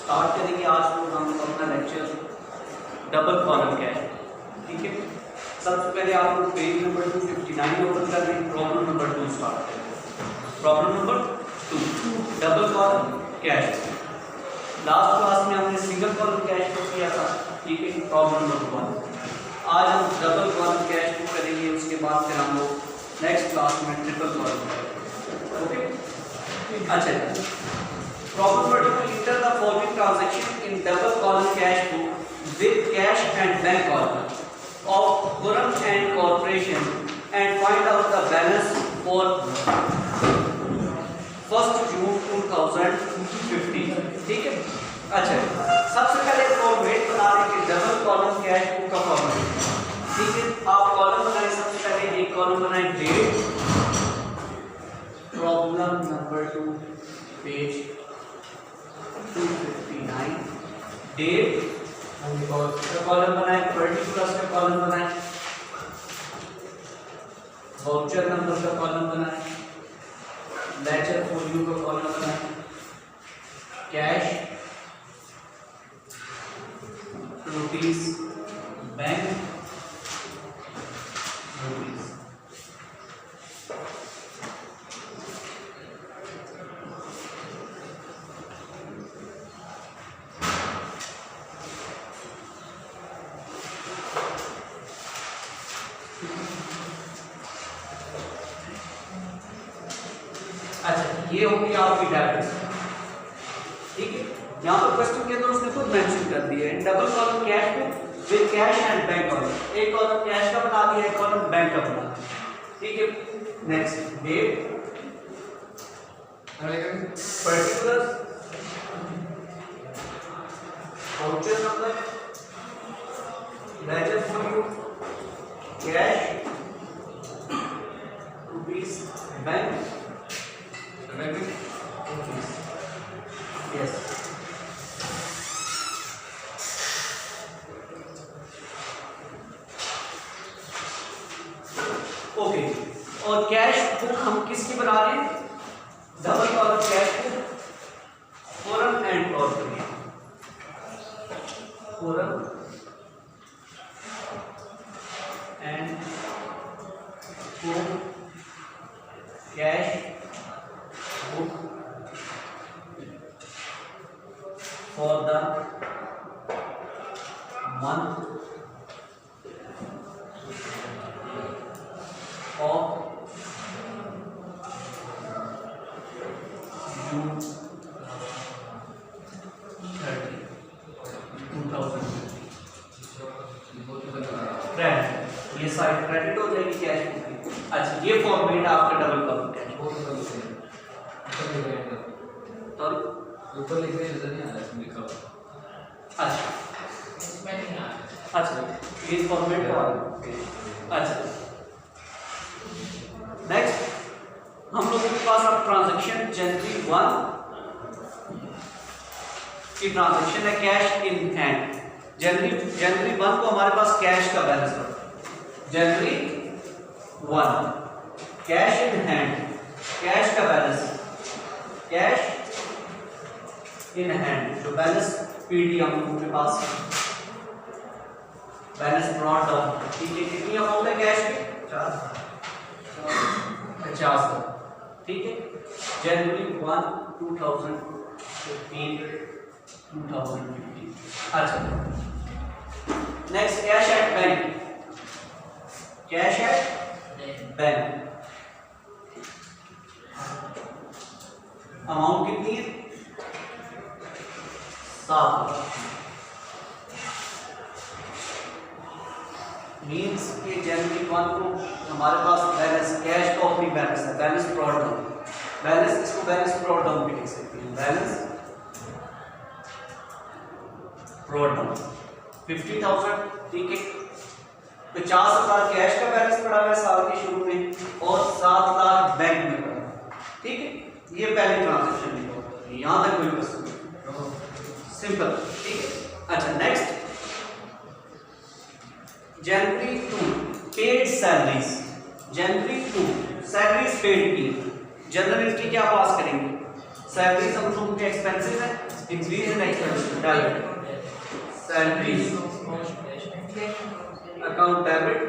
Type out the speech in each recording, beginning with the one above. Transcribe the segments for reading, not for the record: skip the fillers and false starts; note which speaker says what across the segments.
Speaker 1: Start करेंगे आज हम अपना लेक्चर डबल कॉलम कैश। ठीक है, सबसे पहले आप लोग पेज नंबर 259 ओपन कर रहे हैं, प्रॉब्लम नंबर 2 स्टार्ट करेंगे। Problem number 2 double column cash. Last class में हमने सिंगल कॉलम कैश को किया था। ठीक है, प्रॉब्लम नंबर 1। आज हम डबल कॉलम कैश को करेंगे, उसके बाद फिर हम लोग नेक्स्ट क्लास में ट्रिपल कॉलम करेंगे। ओके, अच्छा। Problem number 2, enter the following transaction in double column cash book with cash and bank column of Khurram and Corporation and find out the balance for 1st June 2015। ठीक है, अच्छा सबसे पहले format बना लेंगे double column cash book का format. ठीक है, आप कॉलम बनाए, सबसे पहले एक कॉलम बनाए date. Problem number 2 page 259 date का कॉलम बनाए, पर्टिकुलर्स का कॉलम बनाए, वाउचर नंबर का कॉलम बनाए, लेजर फोलियो का कॉलम बनाए, कैश रुपीस बैंक रुपीस। अच्छा, ये होगी आपकी डेबिट। ठीक है, यहाँ पर क्वेश्चन के अंदर उसने खुद मेंशन कर दिया है डबल कॉलम कैश को with cash and bank column. एक कॉलम कैश का बना दिया, एक कॉलम बैंक का बना दिया। ठीक है, next date, particular, voucher number, ledger folio, cash rupees bank yes. Okay, और कैश बुक हम किसकी बना रहे हैं? Double column cash book Khurram and corporation. Khurram and cash book for the month of June 30, 2015। Credit, ये साइड क्रेडिट हो जाएगी cash book की। अच्छा, ये फॉर्मेट आपका डबल कॉलम कैश तो
Speaker 2: ऊपर लिख रहे नजर नहीं आ रहा है, लिखा हुआ।
Speaker 1: अच्छा,
Speaker 2: इसमें नहीं आ रहा।
Speaker 1: अच्छा ये फॉर्मेट का। अच्छा, नेक्स्ट हम लोगों के पास अब ट्रांजैक्शन जनवरी 1 की ट्रांजैक्शन है कैश इन हैंड। जनवरी 1 को हमारे पास कैश का बैलेंस है। जनवरी 1 कैश इन हैंड, कैश का बैलेंस, कैश इन हैंड जो बैलेंस पीडी हम लोगों के पास बैलेंस ब्रॉट डाउन। ठीक है, कितनी अमाउंट है कैश की? 50। ठीक है, जनवरी 1 2015। अच्छा, next cash at bank. Cash at bank amount कितनी है? 7। मीन्स कि जनवरी 1 को हमारे पास बैलेंस कैश का ओपनिंग बैलेंस है, बैलेंस ब्रॉट डाउन। बैलेंस, इसको बैलेंस ब्रॉट डाउन भी लिख सकते हैं, बैलेंस ब्रॉट डाउन 50,000। ठीक है, 50,000 कैश का बैलेंस पड़ा हुआ है साल के शुरू में और 7 लाख बैंक में पड़ा है। ठीक है, ये पहली ट्रांजैक्शन है, यहां तक कोई क्वेश्चन नहीं, सिंपल। ठीक है, अच्छा नेक्स्ट जनवरी 2 पेड सैलरीज। जनवरी 2 सैलरीज पेड की, जर्नल एंट्री क्या पास करेंगे? सैलरीज हम लोगों के एक्सपेंसेस है, इंक्रीज इन expenses debit, salaries account debit,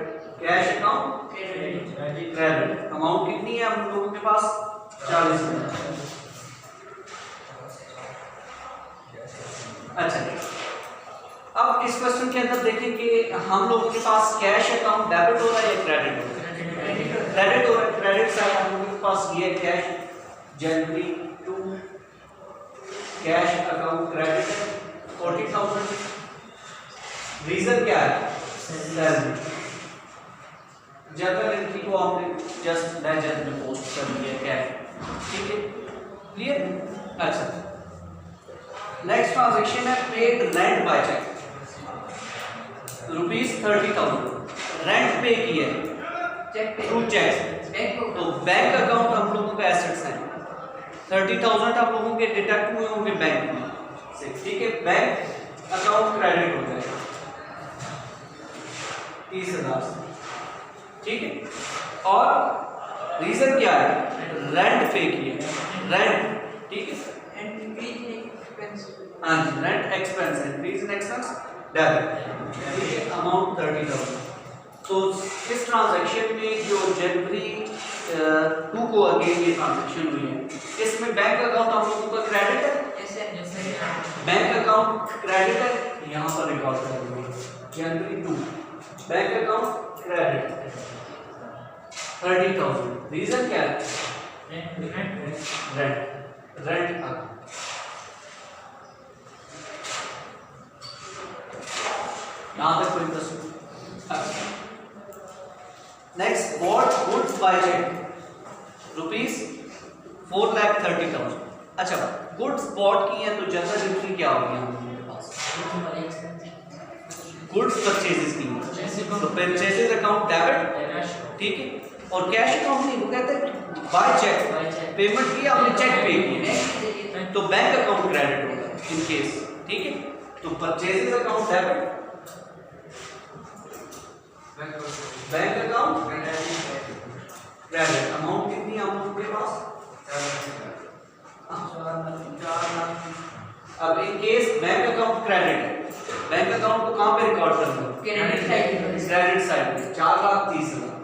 Speaker 1: cash account credit. Amount कितनी है हम लोगों के पास 40 है। अच्छा अब इस क्वेश्चन के अंदर देखें कि हम लोगों के पास कैश अकाउंट डेबिट हो रहा है या क्रेडिट हो रहा है? क्रेडिट हो रहा है। क्रेडिट साइड हम लोगों के पास ये cash January two cash account credit 40,000। Reason क्या है? सैलरी। जनरल एंट्री को हमने जस्ट लेजर में पोस्ट कर दिया कैश, ठीक है, क्लियर। अच्छा नेक्स्ट ट्रांजैक्शन है paid rent by cheque ₹30,000 rent pay किया थ्रू चेक। तो बैंक अकाउंट हम लोगों का एसेट्स है, 30,000 आप लोगों के डिडक्ट हुए होंगे बैंक में से, ठीक है। बैंक अकाउंट क्रेडिट हो जाएगा 30,000, ठीक है। और रीजन क्या है? रेंट पे किया, रेंट, ठीक है। हाँ जी, रेंट एक्सपेंस है, इंक्रीज इन एक्सपेंस डेबिट, ठीक है। अमाउंट 30,000। तो इस ट्रांजैक्शन में जो जनवरी 2 को अगेन ये ट्रांजैक्शन हुई है, इसमें बैंक अकाउंट हम लोगों का क्रेडिट है, बैंक अकाउंट क्रेडिट है, यहाँ पर रिकॉर्ड करेंगे January 2 bank account credit 30,000। Reason क्या है? Rent account. यहाँ तक कोई प्रश्न? Next bought goods by cheque ₹4,30,000। अच्छा गुड्स बॉट की है तो जनरल एंट्री क्या होगी हमारे पास? गुड्स परचेजेस की, तो परचेजेस अकाउंट डेबिट, ठीक है। और कैश अकाउंट नहीं, वो कहते हैं बाय चेक, पेमेंट किया हमने, चेक पे किया, तो बैंक अकाउंट क्रेडिट होगा इन केस, ठीक है। तो purchases account debit, bank account credit. Amount कितनी है हम लोगों के पास? 4 लाख। अब in case bank account credit है, बैंक अकाउंट को कहां पे रिकॉर्ड करना है? क्रेडिट साइड पे 4,30,000।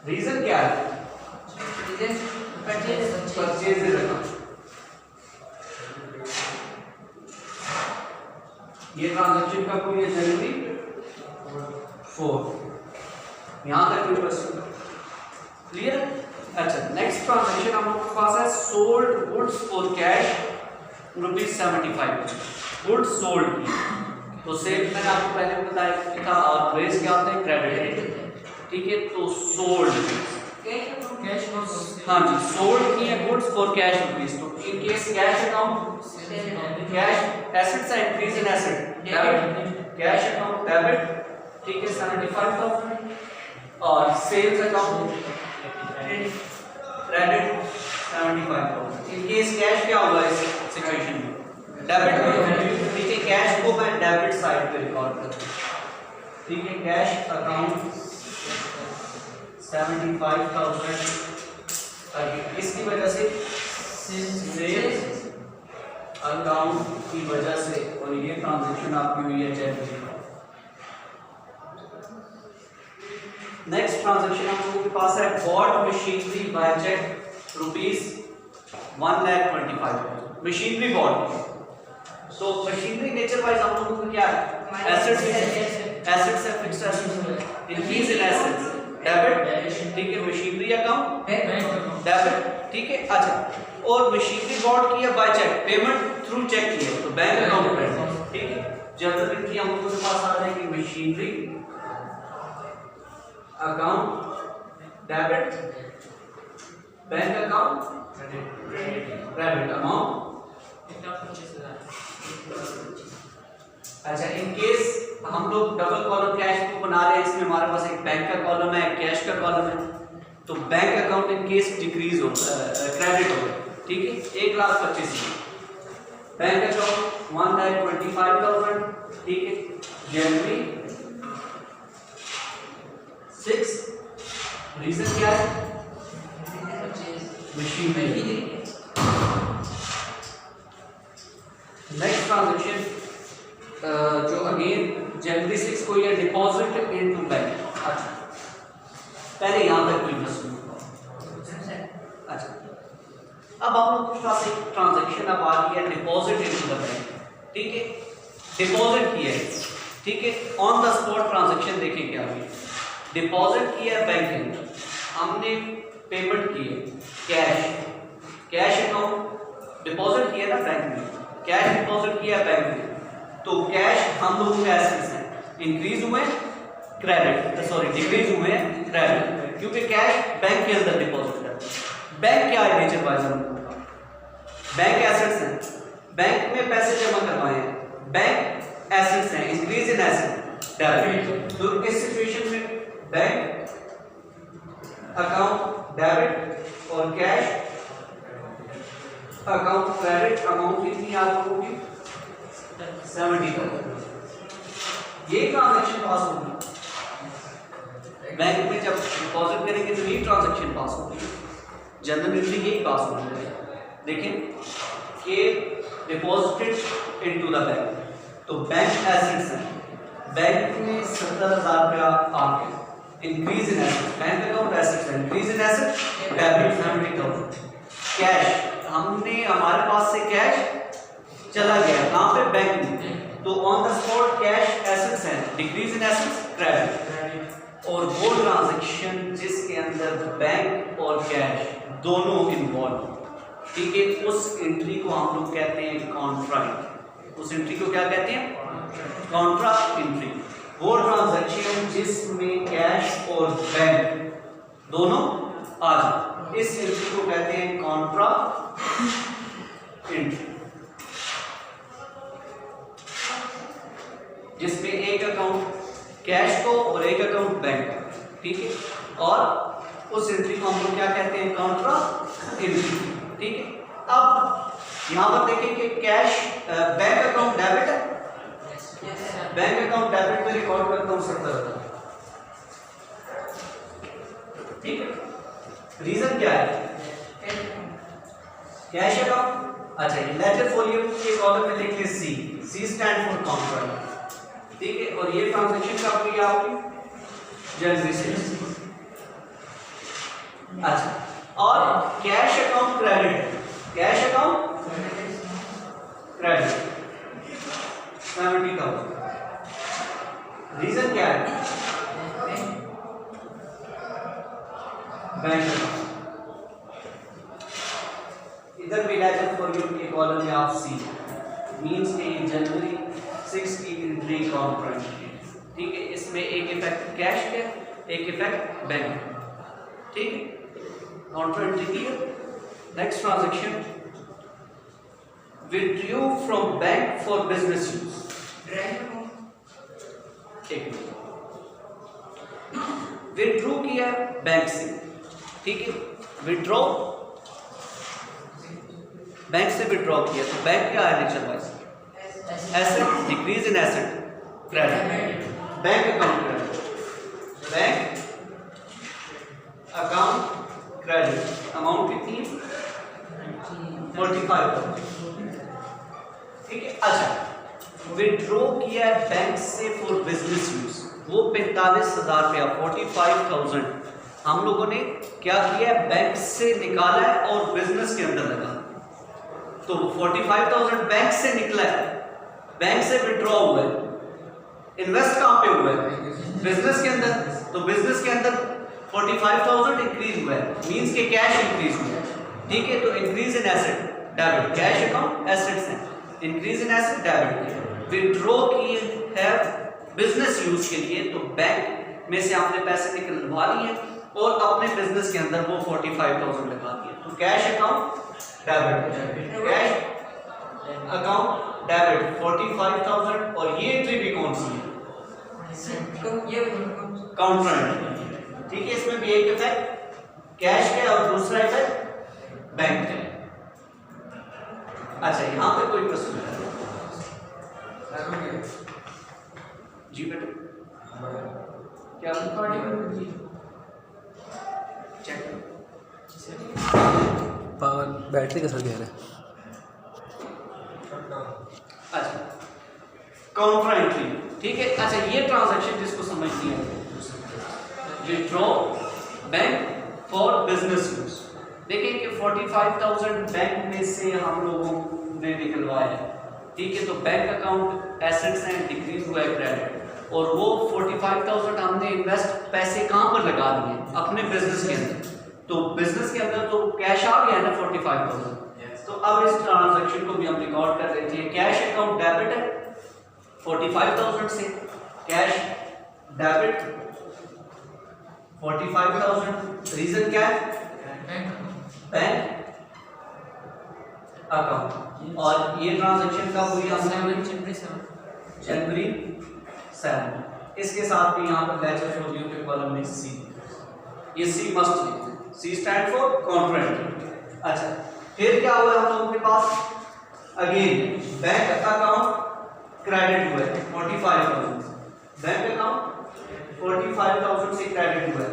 Speaker 1: रीजन क्या है? Purchase account. ये ट्रांजैक्शन का कोई है जनवरी 4। यहां तक कोई प्रश्न? क्लियर? अच्छा नेक्स्ट ट्रांजैक्शन हम लोग के पास है sold goods for cash ₹75। Goods sold की, तो सेल मैंने आपको पहले बताया था, और रेस क्या होता है? क्रेडिट, ठीक है। तो सोल्ड कैश, हाँ जी, सोल्ड की है गुड्स फॉर कैश ₹, तो in case cash account, cash assets है, increase in asset debit, cash account debit, ठीक है 75,000। और sales account credit 75,000। In case cash क्या होगा इस सिचुएशन में? डेबिट में, ठीक है। कैश को मैं डेबिट साइड पे रिकॉर्ड करता हूं, ठीक है। कैश अकाउंट 75,000 किसकी वजह से? सेल्स अकाउंट की वजह से, और ये ट्रांजैक्शन आपकी हुई है जनवरी। नेक्स्ट ट्रांजैक्शन हम लोगों के पास है bought machinery by cheque ₹1,25,000। Machinery bought, तो मशीनरी नेचर वाइज हम लोगों को क्या है? एसेट्स है, fixed assets, increase in assets debit, ठीक है। मशीनरी अकाउंट डेबिट, ठीक है। अच्छा और मशीनरी बॉट की है by cheque, payment through cheque की है, तो बैंक अकाउंट क्रेडिट, ठीक है। जनरल एंट्री हम लोगों के पास आ जाएगी machinery account debit, bank account credit, amount. अच्छा इन केस हम लोग डबल कॉलम कैश को बना रहे हैं, इसमें हमारे पास एक बैंक का कॉलम है, कैश का कॉलम है, तो bank account in case decrease हो, क्रेडिट होगा, ठीक है। 1,25,000 बैंक अकाउंट 1,25,000, ठीक है। जनवरी 6। रीजन क्या है? मशीनरी। नेक्स्ट ट्रांजैक्शन जो अगेन जनवरी 6 को ये डिपॉजिट इनटू बैंक। अच्छा पहले यहाँ तक कोई मसला। अच्छा अब हम लोग के पास एक ट्रांजैक्शन अब आ गई है डिपॉजिट इनटू द बैंक। ठीक है डिपॉजिट किया है, ठीक है ऑन द स्पॉट ट्रांजैक्शन देखें क्या हुई। डिपॉजिट किया है बैंक के अंदर, हमने पेमेंट की है कैश अकाउंट डिपॉजिट किया ना बैंक में, कैश डिपॉजिट किया बैंक में, तो कैश हम लोगों के एसेट्स हैं, इंक्रीज हुए क्रेडिट सॉरी डिक्रीज हुए क्रेडिट, क्योंकि कैश बैंक के अंदर डिपॉजिट है। बैंक क्या है नेचर वाइज हम लोगों का, बैंक एसेट्स हैं, बैंक में पैसे जमा करवाए हैं, बैंक एसेट्स हैं, इंक्रीज इन एसेट डेबिट। तो इस सिचुएशन में बैंक अकाउंट डेबिट और कैश अकाउंट क्रेडिट अमाउंट कितनी आप लोगों की 70,000। ये ट्रांजैक्शन पास होगी बैंक में, जब डिपॉजिट करेंगे तो ये ट्रांजैक्शन पास होगी, जनरल एंट्री यही पास होगी। देखें कि डिपॉजिटेड इनटू द बैंक, तो बैंक एसेट्स हैं, बैंक में 70,000 रुपया आ गया, increase in asset bank account assets है, increase in asset debit 70,000। Cash हमने हमारे पास से कैश चला गया कहाँ पे बैंक में, तो on the spot cash assets हैं, डिक्रीज इन एसेट्स क्रेडिट। और वो ट्रांजैक्शन जिसके अंदर बैंक और कैश दोनों इन्वॉल्व, ठीक है उस एंट्री को हम लोग कहते हैं कॉन्ट्रा एंट्री। उस एंट्री को क्या कहते हैं कॉन्ट्रा एंट्री। वो ट्रांजैक्शन जिसमें कैश और बैंक दोनों आ जाए, इस एंट्री को कहते हैं कॉन्ट्रा एंट्री, जिसमें एक अकाउंट कैश को और एक अकाउंट बैंक, ठीक है और उस एंट्री को हम लोग क्या कहते हैं कॉन्ट्रा एंट्री। ठीक है अब यहां पर देखें कि कैश बैंक अकाउंट डेबिट है, बैंक अकाउंट डेबिट में रिकॉर्ड करता हूं 70,000। ठीक है रीजन क्या है कैश अकाउंट। अच्छा लेजर फॉलियो के कॉलम में लिख लीजिए सी स्टैंड फॉर कॉन्ट्रा। ठीक है और ये ट्रांजैक्शन कब हुई आपकी जनवरी 6। अच्छा और cash account credit, cash account credit 70,000। Reason क्या है बैंक अकाउंट। इधर भी लेजर फॉलियो के कॉलम में आप सी मींस के जनवरी 6 की एंट्री कॉन्ट्रा एंट्री। ठीक है इसमें एक इफेक्ट कैश का एक इफेक्ट बैंक। ठीक है Contra entry clear. Next transaction withdraw from bank for business use. Withdraw किया बैंक से, ठीक है विथड्रॉ बैंक से विथड्रॉ किया तो बैंक क्या है nature wise asset, decrease in asset credit, bank account credit, bank account credit amount कितनी है 45,000। ठीक है अच्छा विथड्रॉ किया बैंक से फॉर बिजनेस यूज, वो 45,000 रुपया 45,000 हम लोगों ने क्या किया बैंक से निकाला है और बिजनेस के अंदर लगा। तो 45,000 बैंक से निकला है, बैंक से विथड्रॉ हुआ है, इन्वेस्ट कहां पे हुआ है बिजनेस के अंदर, तो बिजनेस के अंदर 45,000 इंक्रीज हुआ है मींस के कैश इंक्रीज हुआ है। ठीक है तो increase in asset debit, cash account assets हैं, increase in asset debit. Withdraw किए है बिजनेस यूज के लिए तो बैंक में से आपने पैसे निकलवा लिए और अपने बिजनेस के अंदर वो 45,000 लगा दिए। तो cash account debit, cash account debit 45,000 और ये एंट्री भी कौन सी है काउंटर एंट्री। ठीक है इसमें भी एक इफेक्ट कैश का और दूसरा इफेक्ट बैंक का। अच्छा यहां पे कोई प्रश्न है जी बेटा क्या चेक
Speaker 3: बैटरी का सर कह रहे हैं।
Speaker 1: अच्छा काउंटर एंट्री, ठीक है। अच्छा ये ट्रांजैक्शन जिसको समझनी है, withdraw bank for business use. देखिए कि 45,000 बैंक में से हम लोगों ने निकलवाया है, ठीक है। तो बैंक अकाउंट एसेट्स हैं, डिक्रीज हुआ है क्रेडिट, और वो 45,000 हमने इन्वेस्ट पैसे कहाँ पर लगा दिए? अपने बिजनेस के अंदर। तो बिजनेस के अंदर तो कैश आ गया ना 45,000। तो अब इस ट्रांजैक्शन को भी हम रिकॉर्ड कर लेते हैं। कैश अकाउंट डेबिट है 45,000 से, कैश डेबिट 45,000। रीजन क्या है? Bank account. और ये ट्रांजैक्शन कब हुई? जनवरी 7। इसके साथ भी यहाँ पर लेटर फॉर के कॉलम में सी, ये सी मस्ट लिखते हैं। सी स्टैंड फॉर कॉन्ट्रैक्ट। अच्छा फिर क्या हुआ हम लोगों के पास? अगेन बैंक अकाउंट क्रेडिट हुआ है 45,000। बैंक अकाउंट 45,000 से क्रेडिट हुआ है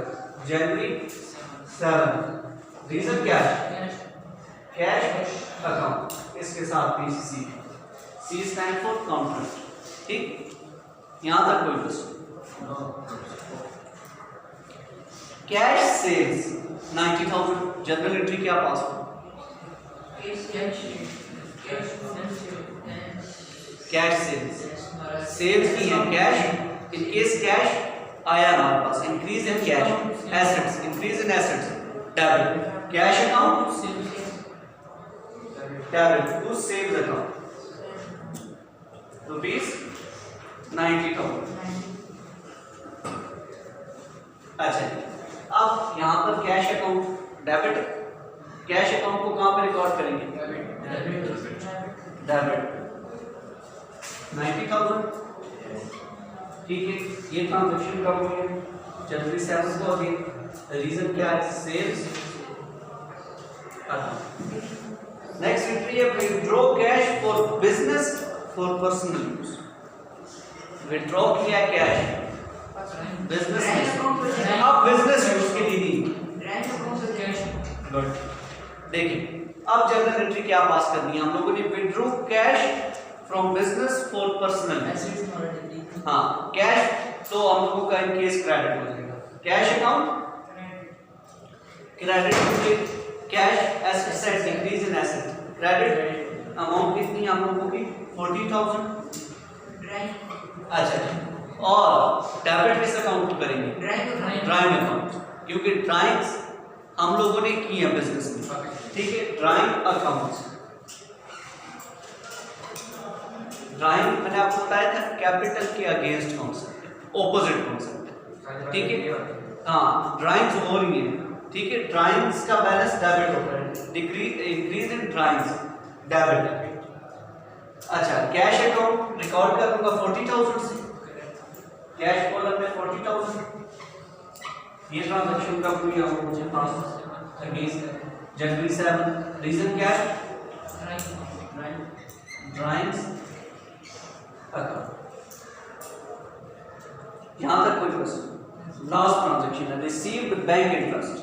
Speaker 1: जनवरी 7। रीजन क्या है? Cash account. इसके साथ भी सी, सी स्टैंड फॉर कॉन्ट्रैक्ट, ठीक। यहां तक कोई प्रश्न? कैश सेल्स 90,000, जनरल एंट्री क्या पास हो? कैश सेल्स, सेल्स की है कैश। इन केस कैश आया हमारे पास, increase in cash assets, increase in assets debit, cash account debit to sales account rupees 90,000। अच्छा अब यहां पर cash account debit, cash account को कहां पर रिकॉर्ड करेंगे? डेबिट 90,000, ठीक है। ये ट्रांजैक्शन कब हुई है? जनवरी 7 को। अगेन रीजन क्या है? सेल्स। नेक्स्ट एंट्री है withdraw cash for business for personal use. Withdraw किया कैश बिजनेस, अब बिजनेस यूज के लिए नहीं। गुड। देखिए अब जनरल एंट्री क्या पास करनी है हम लोगों ने? Withdraw cash from business for personal. हाँ कैश तो हम लोगों का इन केस क्रेडिट हो जाएगा। Cash account credit to cash asset, increase in asset, credit amount कितनी हम लोगों की? 40,000। अच्छा और डेबिट किस अकाउंट को करेंगे? ड्राइंग अकाउंट, क्योंकि ड्राइंग्स हम लोगों ने की है बिजनेस में, ठीक है। ड्राइंग अकाउंट, ड्राइंग मैंने आपको बताया था कैपिटल के अगेंस्ट कॉन्सेप्ट, ऑपोजिट कॉन्सेप्ट, ठीक है। हाँ ड्राइंग्स हो रही है, ठीक है। ड्राइंग्स का बैलेंस डेबिट होता है, decrease increase in drawings debit. अच्छा कैश अकाउंट रिकॉर्ड कर लूंगा 40,000 से, कैश कॉलम में 40,000। ये ट्रांजैक्शन कब हुई है मुझे पास? जनवरी 7। रीजन क्या है? Drawings account. यहां तक कोई प्रश्न? लास्ट ट्रांजैक्शन है received bank interest.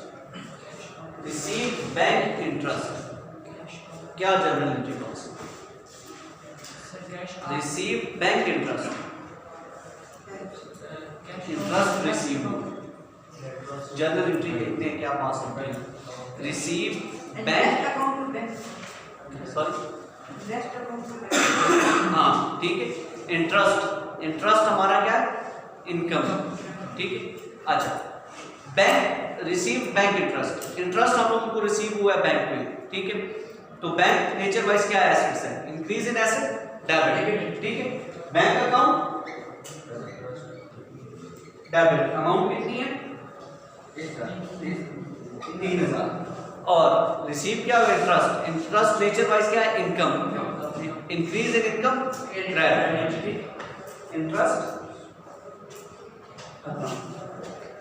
Speaker 1: Received bank interest क्या journal entry pass? Received bank interest, interest received journal entry देखते हैं क्या पास होता है? रिसीव्ड बैंक सॉरी हाँ ठीक है। इंटरेस्ट, इंटरेस्ट हमारा क्या है? इनकम, ठीक है। अच्छा bank receive bank interest, interest हम लोगों को रिसीव हुआ है बैंक में, ठीक है। तो बैंक नेचर वाइज क्या एसेट्स है? इंक्रीज इन एसेट डेबिट, ठीक है। बैंक अकाउंट डेबिट, अमाउंट कितनी है? 3,000। और रिसीव क्या हुआ? इंटरेस्ट, इंटरेस्ट नेचर वाइज क्या है? Income, increase in income credit, interest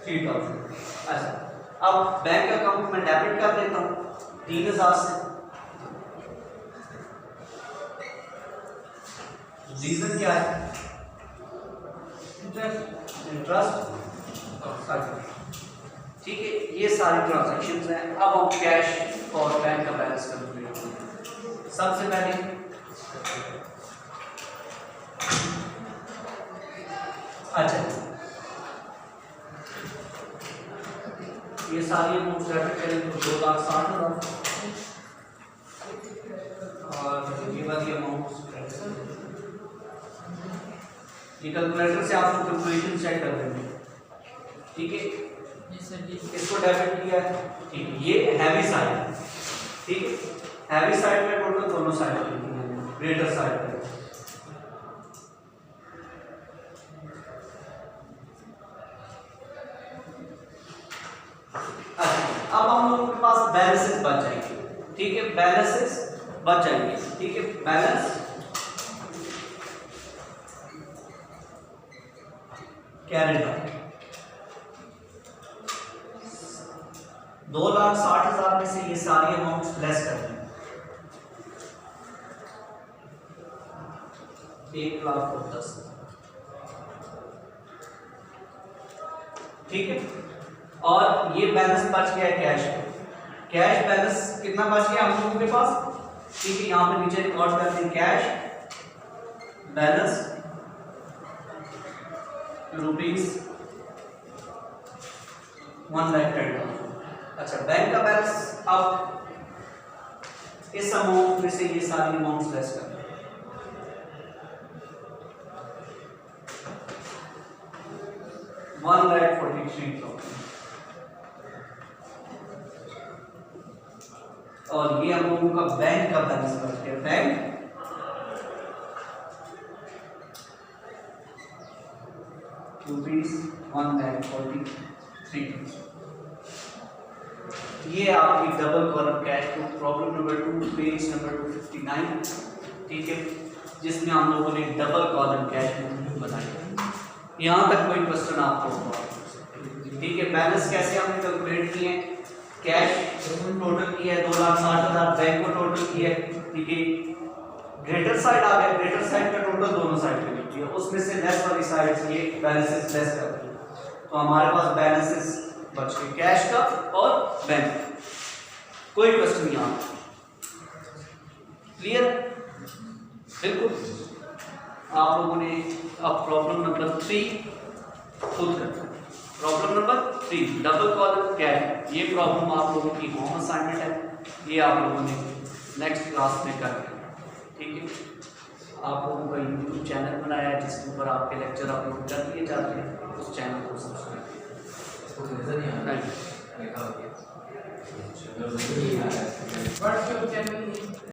Speaker 1: 3,000। अच्छा अब बैंक अकाउंट में डेबिट कर देता हूं 3,000 से। रीजन क्या है? इंटरेस्ट, ठीक है। ये सारी ट्रांजैक्शंस हैं। अब हम कैश और बैंक का बैलेंस कैलकुलेट करना। सबसे पहले अच्छा ये सारी अमाउंट डेबिट करें तो 2,60,000 और ये वाली अमाउंट ये कैलकुलेटर से आपको कैलकुलेशन चेक कर देंगे, ठीक है। इसको डेबिट किया है, ठीक है। ये हैवी साइड है, ठीक है। हैवी साइड में टोटल दोनों साइड लिखी है, ग्रेटर साइड पे। अब हम लोगों के पास बैलेंसेस बच जाएंगे, ठीक है। बैलेंसेस बच जाएंगे, ठीक है। बैलेंस कैरेड आउट 2,60,000 में से ये सारी अमाउंट लेस कर दें, 1,10,000, ठीक है। और ये बैलेंस बच गया कैश कैश बैलेंस कितना बच गया हम लोगों के पास, ठीक है। यहां पे नीचे रिकॉर्ड कर दें कैश बैलेंस ₹1,10,000। अच्छा बैंक का बैलेंस, अब इस अमाउंट में से ये सारी अमाउंट लेस कर 1,43,000 और ये हम लोगों का बैंक का बैलेंस बच गया। बैंक ₹1,43,000। ये आपकी double column cash book problem number 2 page number 259, ठीक है, जिसमें हम लोगों ने डबल कॉलम कैश बुक बनाई। यहाँ तक कोई क्वेश्चन आपको, ठीक है। बैलेंस कैसे हमने कैलकुलेट किए, कैश टोटल किया है 2,60,000, बैंक को टोटल किया है, ठीक है। ग्रेटर साइड आ गया, ग्रेटर साइड का टोटल दोनों साइड पे लिखिए, उसमें से लेस वाली साइड से ये बैलेंसेस लेस कर दिए, तो हमारे पास बैलेंसेस बच गए कैश का और बैंक। कोई क्वेश्चन नहीं आता, क्लियर, बिल्कुल। आप लोगों ने अब प्रॉब्लम नंबर 3 खुद करना है। Problem number 3 double column cash, ये प्रॉब्लम आप लोगों की होम असाइनमेंट है, ये आप लोगों ने नेक्स्ट क्लास में करना है, ठीक है। आप लोगों का यूट्यूब चैनल बनाया है जिसके ऊपर आपके लेक्चर अपलोड कर दिए जाते हैं, उस चैनल को सब्सक्राइब
Speaker 2: नहीं